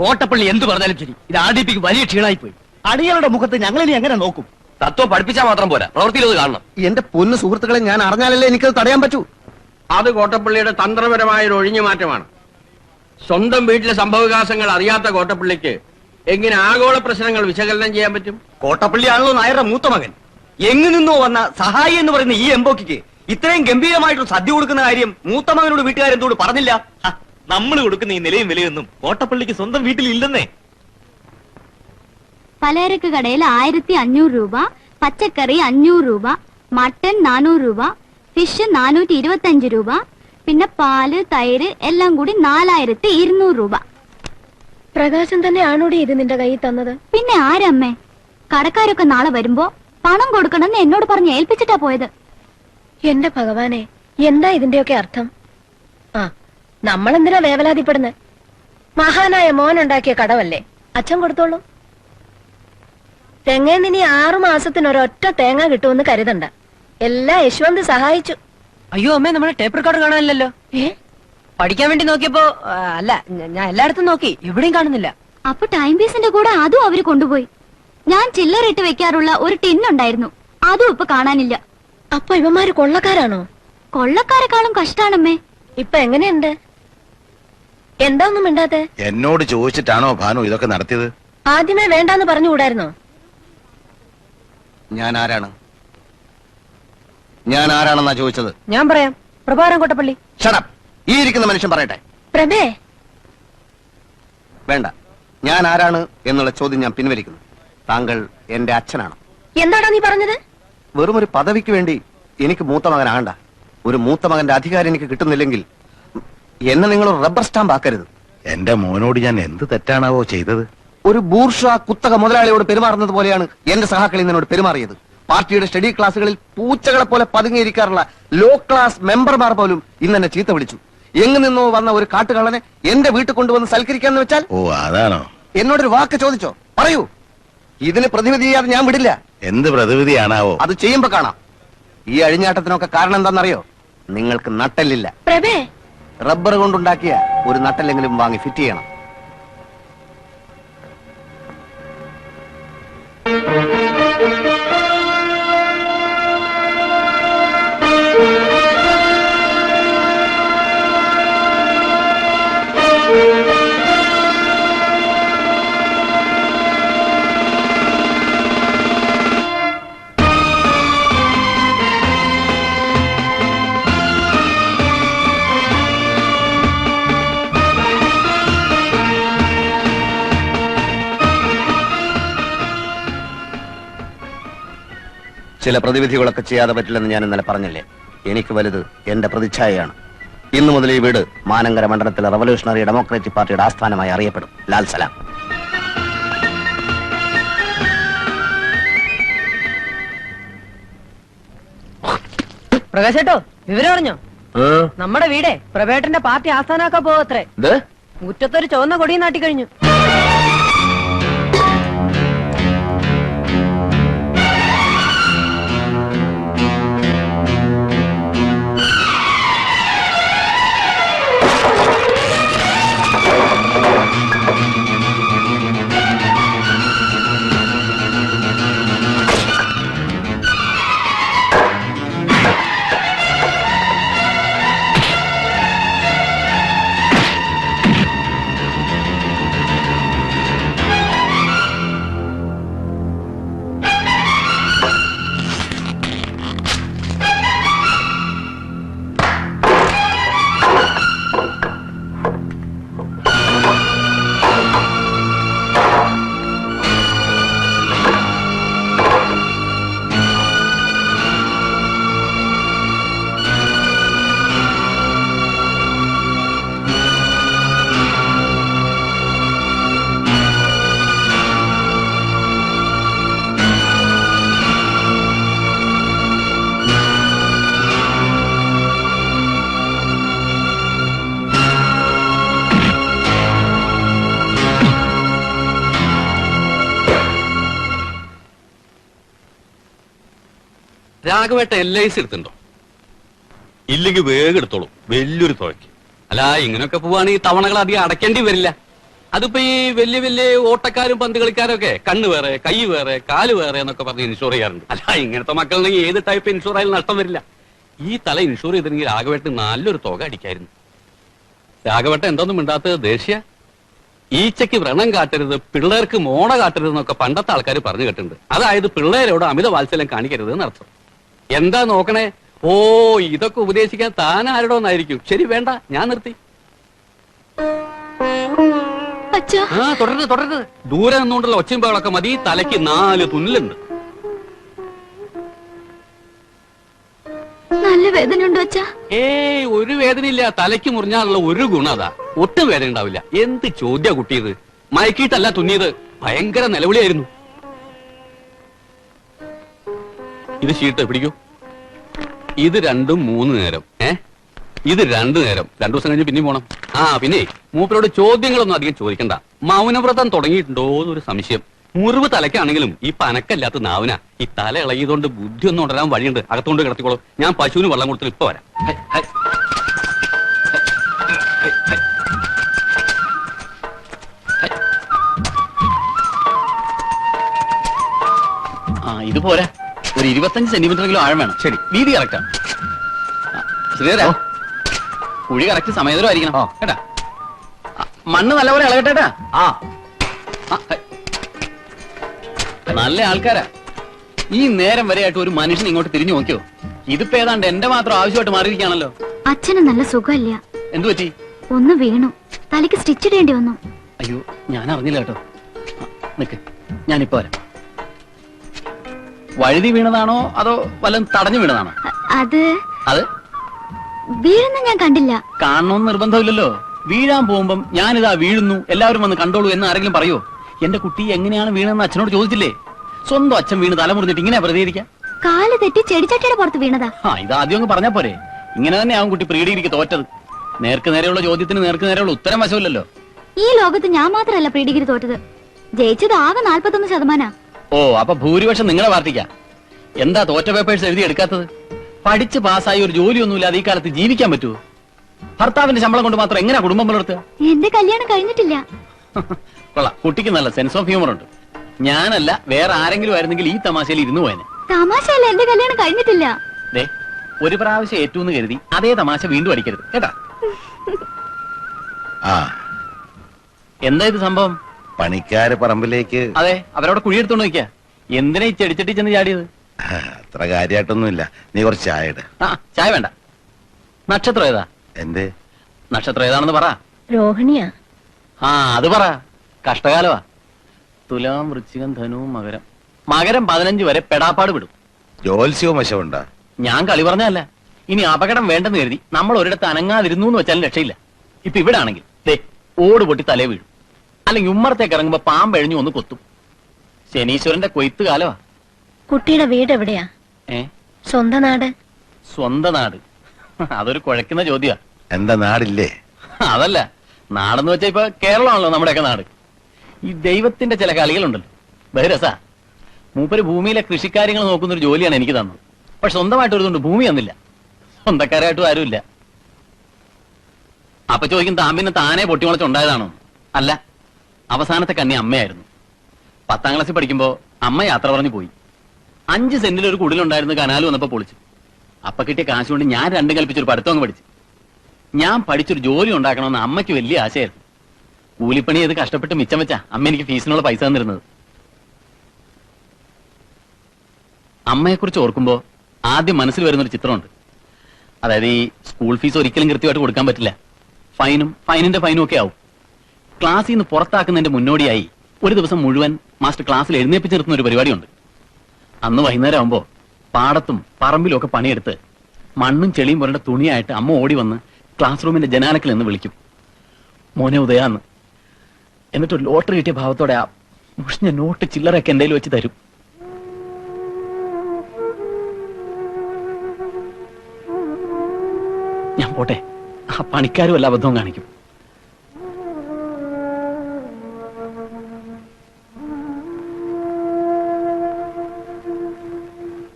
കോട്ടപ്പള്ളി എന്ത് പറഞ്ഞാലും ശരി, ഇത് ആദിപ്പിക്ക് വലിയ ക്ഷീണമായി പോയി. അടികളുടെ മുഖത്ത് ഞങ്ങൾ ഇനി എങ്ങനെ നോക്കും? തത്വം പഠിപ്പിച്ചാൽ മാത്രം പോരാ, പ്രവൃത്തിയിലത് കാണണം. എന്റെ പൊന്നു സുഹൃത്തുക്കളെ, ഞാൻ അറിഞ്ഞാലല്ലേ എനിക്കത് തടയാൻ പറ്റൂ. അത് കോട്ടപ്പള്ളിയുടെ തന്ത്രപരമായ ഒരു ഒഴിഞ്ഞു മാറ്റമാണ്. സ്വന്തം വീട്ടിലെ സംഭവവികാസങ്ങൾ അറിയാത്ത കോട്ടപ്പള്ളിക്ക് എങ്ങനെ ആഗോള പ്രശ്നങ്ങൾ വിശകലനം ചെയ്യാൻ പറ്റും? കോട്ടപ്പള്ളിയാണല്ലോ നായരുടെ മൂത്ത മകൻ. എങ്ങു നിന്നോ വന്ന സഹായി എന്ന് പറയുന്ന ഈ എംബോക്കിക്ക് ഇത്രയും ഗംഭീരമായിട്ടൊരു സദ്യ കൊടുക്കുന്ന കാര്യം മൂത്ത മകനോട് വീട്ടുകാരെന്തോട് പറഞ്ഞില്ല? നമ്മൾ കൊടുക്കുന്ന ഈ നിലയും വിലയൊന്നും കോട്ടപ്പള്ളിക്ക് സ്വന്തം വീട്ടിൽ ഇല്ലെന്നേ. പലചരക്ക് കടയിൽ 1500 രൂപ, പച്ചക്കറി 500 രൂപ, മട്ടൺ 400 രൂപ, ഫിഷ് 425 രൂപ, പിന്നെ പാല് തൈര് എല്ലാം കൂടി 4200 രൂപ. പ്രകാശം തന്നെ ആണോടി ഇത് നിന്റെ കയ്യിൽ തന്നത്? പിന്നെ ആരമ്മേ? കടക്കാരൊക്കെ നാളെ വരുമ്പോ പണം കൊടുക്കണമെന്ന് എന്നോട് പറഞ്ഞ് ഏൽപ്പിച്ചിട്ടാ പോയത്. എന്റെ ഭഗവാനെ, എന്താ ഇതിന്റെയൊക്കെ അർത്ഥം? ആ, നമ്മളെന്തിനാ വേവലാതിപ്പെടുന്നത്? മഹാനായ മോനുണ്ടാക്കിയ കടവല്ലേ, അച്ഛൻ കൊടുത്തോളൂ. തെങ്ങേന്ന് ഇനി 6 മാസത്തിനൊരൊറ്റ തേങ്ങ കിട്ടുമെന്ന് കരുതണ്ട. എല്ലാം യശ്വന്ത് സഹായിച്ചു. അയ്യോ അമ്മേ, നമ്മുടെ ടേപ്പ് റെക്കോർഡർ കാണാനില്ലല്ലോ. പഠിക്കാൻ വേണ്ടി നോക്കിയപ്പോ അല്ല, ഞാൻ എല്ലായിടത്തും നോക്കി, എവിടെയും കാണുന്നില്ല. അപ്പൊ ടൈം പീസിന്റെ കൂടെ അതും അവര് കൊണ്ടുപോയി. ഞാൻ ചില്ലറിട്ട് വെക്കാറുള്ള ഒരു ടിന്നുണ്ടായിരുന്നു, അതും ഇപ്പൊ കാണാനില്ല. അപ്പൊ ഇവന്മാര് കൊള്ളക്കാരാണോ? കൊള്ളക്കാരെക്കാളും കഷ്ടാണമ്മേ. ഇപ്പൊ എങ്ങനെയുണ്ട്? എന്താ ഒന്നും മിണ്ടാത്തെ? എന്നോട് ചോദിച്ചിട്ടാണോ ഭാനു ഇതൊക്കെ നടത്തിയത്? ആദ്യമേ വേണ്ടാന്ന് പറഞ്ഞുകൂടായിരുന്നോ? ഞാൻ ആരാണെന്നാ ചോദിച്ചത്? ഞാൻ പറയാം, പ്രഭാരം കോട്ടപ്പള്ളി. ഷടപ്പ്. ഈ ഇരിക്കുന്ന മനുഷ്യൻ പറയട്ടെ. പ്രഭേ, വേണ്ട, ഞാൻ ആരാണ് എന്നുള്ള ചോദ്യം ഞാൻ പിൻവലിക്കുന്നു. താങ്കൾ എന്റെ അച്ഛനാണ്. എന്താടാ നീ പറഞ്ഞത്? വെറും ഒരു പദവിക്ക് വേണ്ടി എനിക്ക് മൂത്ത മകനാകണ്ട. ഒരു മൂത്ത മകന്റെ അധികാരം എനിക്ക് കിട്ടുന്നില്ലെങ്കിൽ എന്നെ നിങ്ങൾ റബ്ബർ സ്റ്റാമ്പ് ആക്കരുത്. എന്റെ മോനോട് ഞാൻ എന്ത് തെറ്റാണാവോ ചെയ്തത്? ഒരു ബൂർഷ്വ കുത്തക മുതലാളിയോട് പെരുമാറുന്നത് പോലെയാണ് എന്റെ സഹാക്കളിൽ നിന്നോട് പെരുമാറിയത്. പാർട്ടിയുടെ സ്റ്റഡി ക്ലാസ്സുകളിൽ പൂച്ചകളെ പോലെ പതുങ്ങിയിരിക്കാറുള്ള ലോ ക്ലാസ് മെമ്പർമാർ പോലും ഇന്നെന്നെ ചീത്ത വിളിച്ചു. എങ്ങു നിന്നോ വന്ന ഒരു കാട്ടുകള്ളനെ എന്റെ വീട്ടിൽ കൊണ്ടുവന്ന് സൽക്കരിക്കാന്ന് വെച്ചാൽ? ഓ, അതാണോ? എന്നോടൊരു വാക്ക് ചോദിച്ചോ? പറയൂ. ഇതിന് പ്രതിവിധി ചെയ്യാതെ ഞാൻ വിടില്ല. എന്ത് പ്രതിവിധിയാണാവോ? അത് ചെയ്യുമ്പോ കാണാം. ഈ അഴിഞ്ഞാട്ടത്തിനൊക്കെ കാരണം എന്താണെന്നറിയോ? നിങ്ങൾക്ക് നട്ടല്ലില്ല. പ്രഭേ, റബ്ബർ കൊണ്ടുണ്ടാക്കിയ ഒരു നട്ടല്ലെങ്കിലും വാങ്ങി ഫിറ്റ് ചെയ്യണം. ചില പ്രതിവിധികളൊക്കെ ചെയ്യാതെ പറ്റില്ലെന്ന് ഞാൻ ഇന്നലെ പറഞ്ഞില്ലേ? എനിക്ക് വലുത് എന്റെ പ്രതിച്ഛായയാണ്. ഇന്നു മുതൽ ഈ വീട് മാനങ്കര മണ്ഡലത്തിലെ റവല്യൂഷണറി ഡെമോക്രാറ്റിക് പാർട്ടിയുടെ ആസ്ഥാനമായി അറിയപ്പെടും. ലാൽ സലാം. പ്രകാശേട്ടോ, വിവരം അറിഞ്ഞോ? നമ്മുടെ വീടേ പ്രഭേട്ടന്റെ പാർട്ടി ആസ്ഥാനാക്കാൻ പോവത്രേ. മുറ്റത്തൊരു ചുവന്ന കൊടിയും നാട്ടിക്കഴിഞ്ഞു. രാഘവേട്ട LIC എടുത്തുണ്ടോ? ഇല്ലെങ്കിൽ വേഗം എടുത്തോളൂ, വലിയൊരു തുകയ്ക്ക്. അല്ല, ഇങ്ങനെയൊക്കെ പോവാണെങ്കിൽ തവണകൾ അധികം അടയ്ക്കേണ്ടി വരില്ല. അതിപ്പോ ഈ വലിയ വലിയ ഓട്ടക്കാരും പന്ത് കളിക്കാരും ഒക്കെ കണ്ണ് വേറെ കൈ വേറെ കാല് വേറെ എന്നൊക്കെ പറഞ്ഞ് ഇൻഷുർ ചെയ്യാറുണ്ട്. അല്ല, ഇങ്ങനത്തെ മക്കളുണ്ടെങ്കിൽ ഏത് ടൈപ്പ് ഇൻഷുർ ആയാലും നഷ്ടം വരില്ല. ഈ തല ഇൻഷുർ ചെയ്തിരുന്നെങ്കിൽ രാഘവേട്ടന് നല്ലൊരു തുക അടിക്കായിരുന്നു. രാഘവേട്ടൻ എന്തൊന്നും മിണ്ടാത്തത് ദേഷ്യ. ഈച്ചയ്ക്ക് വ്രണം കാട്ടരുത്, പിള്ളേർക്ക് മോണ കാട്ടരുത് എന്നൊക്കെ പണ്ടത്തെ ആൾക്കാർ പറഞ്ഞു കേട്ടിട്ടുണ്ട്. അതായത് പിള്ളേരോട് അമിത വാത്സല്യം കാണിക്കരുത് എന്നർത്ഥം. എന്താ നോക്കണേ? ഓ, ഇതൊക്കെ ഉപദേശിക്കാൻ താൻ ആരോടൊന്നായിരിക്കും. ശരി, വേണ്ട, ഞാൻ നിർത്തി. ആ, തുടരുത് തുടരുത്. ദൂരെ നിന്നുകൊണ്ടുള്ള ഒച്ചയും ബഹളമൊക്കെ മതി. തലയ്ക്ക് 4 തുന്നലുണ്ട്. നല്ല വേദനയുണ്ടോ അച്ഛാ? ഏയ്, ഒരു വേദനയില്ല. തലയ്ക്ക് മുറിഞ്ഞാലുള്ള ഒരു ഗുണം അതാ, ഒട്ടും വേദന ഉണ്ടാവില്ല. എന്ത് ചോദ്യ കുട്ടിയത്? മയക്കിയിട്ടല്ല തുന്നിയത്, ഭയങ്കര നിലവിളിയായിരുന്നു. ഇത് ഷീട്ട് പിടിക്കൂ. ഇത് 2 3 നേരം. ഇത് 2 നേരം. 2 ദിവസം കഴിഞ്ഞ് പിന്നെയും പോണം. ആ, പിന്നെ മൂപ്പരോട് ചോദ്യങ്ങളൊന്നും അധികം ചോദിക്കണ്ട. മൗനവ്രതം തുടങ്ങിയിട്ടുണ്ടോ എന്നൊരു സംശയം. മുറിവ് തലയ്ക്കാണെങ്കിലും ഈ പനക്കല്ലാത്ത നാവന. ഈ തല ഇളകിയതുകൊണ്ട് ബുദ്ധി ഒന്നും ഉണരാൻ വഴിയുണ്ട്. അകത്തോണ്ട് കിടത്തിക്കോളൂ. ഞാൻ പശുവിന് വെള്ളം കൊടുത്തിട്ട് ഇപ്പൊ വരാം. ആ, ഇത് പോരാ. ഒരു 25 സെന്റിമീറ്ററെങ്കിലും ആഴം വേണം. ശരി, വീതി കറക്റ്റാ. ശ്രീധര, കുഴി കറക്റ്റ് സമയത്തരമായിരിക്കണം കേട്ടാ. മണ്ണ് നല്ലപോലെ ഇളകട്ടെട്ടാ. ആ, നല്ല ആൾക്കാരാ. ഈ നേരം വരെയായിട്ട് ഒരു മനുഷ്യൻ ഇങ്ങോട്ട് തിരിഞ്ഞു നോക്കിയോ? ഇതിപ്പോ ഏതാണ്ട് എന്റെ മാത്രം ആവശ്യമായിട്ട് മാറിയിരിക്കുകയാണല്ലോ. അച്ഛന് നല്ല സുഖമില്ല. എന്തു പറ്റി? ഒന്ന് വീണു, തലയ്ക്ക് സ്റ്റിച്ച് ഇടേണ്ടി വന്നു. അയ്യോ, ഞാൻ അറിഞ്ഞില്ല കേട്ടോ. നിക്ക്, ഞാനിപ്പോ വരാം. വഴുതി വീണതാണോ അതോ വല്ലതും തടഞ്ഞു വീണതാണോ? അത് വീഴുന്ന ഞാൻ കണ്ടില്ല. കാണണമെന്ന് നിർബന്ധമില്ലല്ലോ. വീഴാൻ പോകുമ്പം ഞാനിതാ വീഴുന്നു, എല്ലാവരും വന്ന് കണ്ടോളൂ എന്ന് ആരെങ്കിലും പറയോ? എന്റെ കുട്ടി എങ്ങനെയാണ് വീണെന്ന് അച്ഛനോട് ചോദിച്ചില്ലേ? സ്വന്തം അച്ഛൻ വീണ് തലമുറിഞ്ഞിട്ട് ഇങ്ങനെ പ്രതികരിക്കാം? കാല് തെറ്റി ചെടിച്ചട്ടിയുടെ പുറത്ത് വീണതാ. ഇത് ആദ്യം അങ്ങ് പറഞ്ഞാ പോരെ? ഇങ്ങനെ തന്നെ ആവും കുട്ടി പ്രീ ഡിഗ്രിക്ക് തോറ്റത്. നേർക്ക് നേരെയുള്ള ചോദ്യത്തിന് നേർക്ക് നേരെയുള്ള ഉത്തരം വശമില്ലല്ലോ. ഈ ലോകത്ത് ഞാൻ മാത്രമല്ല പ്രീ ഡിഗ്രി തോറ്റത്. ജയിച്ചത് ആകെ 41%. ഓ, അപ്പൊ ഭൂരിപക്ഷം നിങ്ങളെ പാർട്ടിക്കാ. എന്താ തോറ്റ പേപ്പേഴ്സ് എഴുതി എടുക്കാത്തത്? പഠിച്ച് പാസ്സായി ഒരു ജോലിയൊന്നുമില്ലാതെ ഈ കാലത്ത് ജീവിക്കാൻ പറ്റുമോ? ഭർത്താവിന്റെ ശമ്പളം കൊണ്ട് മാത്രം എങ്ങനെയാ കുടുംബം പുലർത്തുക? എന്റെ കല്യാണം കഴിഞ്ഞിട്ടില്ല. കൊള്ളാം, കുട്ടിക്ക് നല്ല സെൻസ് ഓഫ് ഹ്യൂമർ ഉണ്ട്. ഞാനല്ല, വേറെ ആരെങ്കിലും ആയിരുന്നെങ്കിൽ ഈ തമാശയിൽ ഇരുന്നു പോയനെ. തമാശയല്ല, എന്റെ കല്യാണം കഴിഞ്ഞിട്ടില്ല. ദേ, ഒരു പ്രാവശ്യം ഏറ്റവും കരുതി അതേ തമാശ വീണ്ടും അടിക്കരുത് കേട്ടാ. എന്താ ഇത് സംഭവം? പണിക്കാര് പറമ്പിലേക്ക്. അതെ, അവരവിടെ കുഴിയെടുത്തോണ്ട് നോക്കിയാ. എന്തിനാ ഈ ചെടിച്ചട്ടി ചെന്ന് ചാടിയത്? അത്ര കാര്യമായിട്ടൊന്നുമില്ല. നീ കുറച്ച് ചായ ഇട്. ചായ വേണ്ട. നക്ഷത്രം ഏതാ? എന്തേ? നക്ഷത്രം ഏതാണെന്ന് പറ. രോഹിണിയാ. അത് പറ. കഷ്ടകാലമാ. തുലാം, വൃശ്ചികം, ധനു, മകരം. മകരം 15 വരെ പെടാപ്പാട് വിടും. ജോത്സ്യവും വശമുണ്ടാ? ഞാൻ കളി പറഞ്ഞല്ല. ഇനി അപകടം വേണ്ടെന്ന് കരുതി നമ്മൾ ഒരിടത്ത് അനങ്ങാതിരുന്നു എന്ന് വെച്ചാലും രക്ഷയില്ല. ഇപ്പൊ ഇവിടെ ആണെങ്കിൽ ദേ ഓട് പൊട്ടി തലേ വീഴും, അല്ലെങ്കിൽ ഉമ്മറത്തേക്ക് ഇറങ്ങുമ്പോ പാമ്പെഴിഞ്ഞു ഒന്ന് കൊത്തും. ശനീശ്വരന്റെ കൊയ്ത്ത് കാലമാ. കുട്ടിയുടെ വീട് എവിടെയാ? സ്വന്തം നാട്? സ്വന്തം നാട് അതൊരു കുഴക്കുന്ന ചോദ്യാ. എന്താ നാടില്ലേ? അതല്ല, നാടെന്ന് വെച്ചാ ഇപ്പൊ കേരളമാണല്ലോ നമ്മുടെയൊക്കെ നാട്. ഈ ദൈവത്തിന്റെ ചില കളികളുണ്ടല്ലോ, ബഹിരസാ. മൂപ്പര് ഭൂമിയിലെ കൃഷിക്കാര്യങ്ങൾ നോക്കുന്ന ഒരു ജോലിയാണ് എനിക്ക് തന്നത്. പക്ഷെ സ്വന്തമായിട്ട് ഒരുതുണ്ട് ഭൂമി തന്നില്ല. സ്വന്തക്കാരായിട്ടും ആരുമില്ല. അപ്പൊ ചോദിക്കും, താമ്പിനെ താനേ പൊട്ടിമുളച്ചുണ്ടായതാണോ? അല്ല, അവസാനത്തെ കന്നി അമ്മയായിരുന്നു. 10ാം ക്ലാസ്സിൽ പഠിക്കുമ്പോ അമ്മ യാത്ര പറഞ്ഞു പോയി. 5 സെന്റിൽ ഒരു കുടിലുണ്ടായിരുന്നു, കനാല് വന്നപ്പോ പൊളിച്ചു. അപ്പൊ കിട്ടിയ കാശ് കൊണ്ട് ഞാൻ 2 കൽപ്പിച്ചൊരു പഠിത്തം അങ്ങ് പഠിച്ചു. ഞാൻ പഠിച്ചൊരു ജോലി ഉണ്ടാക്കണമെന്ന് അമ്മയ്ക്ക് വലിയ ആശയായിരുന്നു. കൂലിപ്പണി ചെയ്ത് കഷ്ടപ്പെട്ട് മിച്ചം വെച്ചാ അമ്മ എനിക്ക് ഫീസിനുള്ള പൈസ തന്നിരുന്നത്. അമ്മയെക്കുറിച്ച് ഓർക്കുമ്പോ ആദ്യം മനസ്സിൽ വരുന്നൊരു ചിത്രമുണ്ട്. അതായത് ഈ സ്കൂൾ ഫീസ് ഒരിക്കലും കൃത്യമായിട്ട് കൊടുക്കാൻ പറ്റില്ല. ഫൈനിന്റെ ഫൈനും ഒക്കെ ആവും. ക്ലാസ്സിൽ നിന്ന് പുറത്താക്കുന്നതിന്റെ മുന്നോടിയായി ഒരു ദിവസം മുഴുവൻ മാസ്റ്റർ ക്ലാസ്സിൽ എഴുന്നേപ്പിച്ച് നിർത്തുന്ന ഒരു പരിപാടിയുണ്ട്. അന്ന് വൈകുന്നേരം ആകുമ്പോ പാടത്തും പറമ്പിലും ഒക്കെ പണിയെടുത്ത് മണ്ണും ചെളിയും പുരണ്ട തുണിയായിട്ട് അമ്മ ഓടി വന്ന് ക്ലാസ് റൂമിന്റെ ജനാലക്കിൽ നിന്ന് വിളിക്കും, മോനെ ഉദയാന്ന്. എന്നിട്ട് ഒരു ലോട്ടറി കിട്ടിയ ഭാവത്തോടെ ആ മുഷിഞ്ഞ നോട്ട് ചില്ലറൊക്കെ എന്റെ കയ്യിൽ വെച്ച് തരും. ഞാൻ പോട്ടെ, ആ പണിക്കാരും വല്ല അബദ്ധവും കാണിക്കും.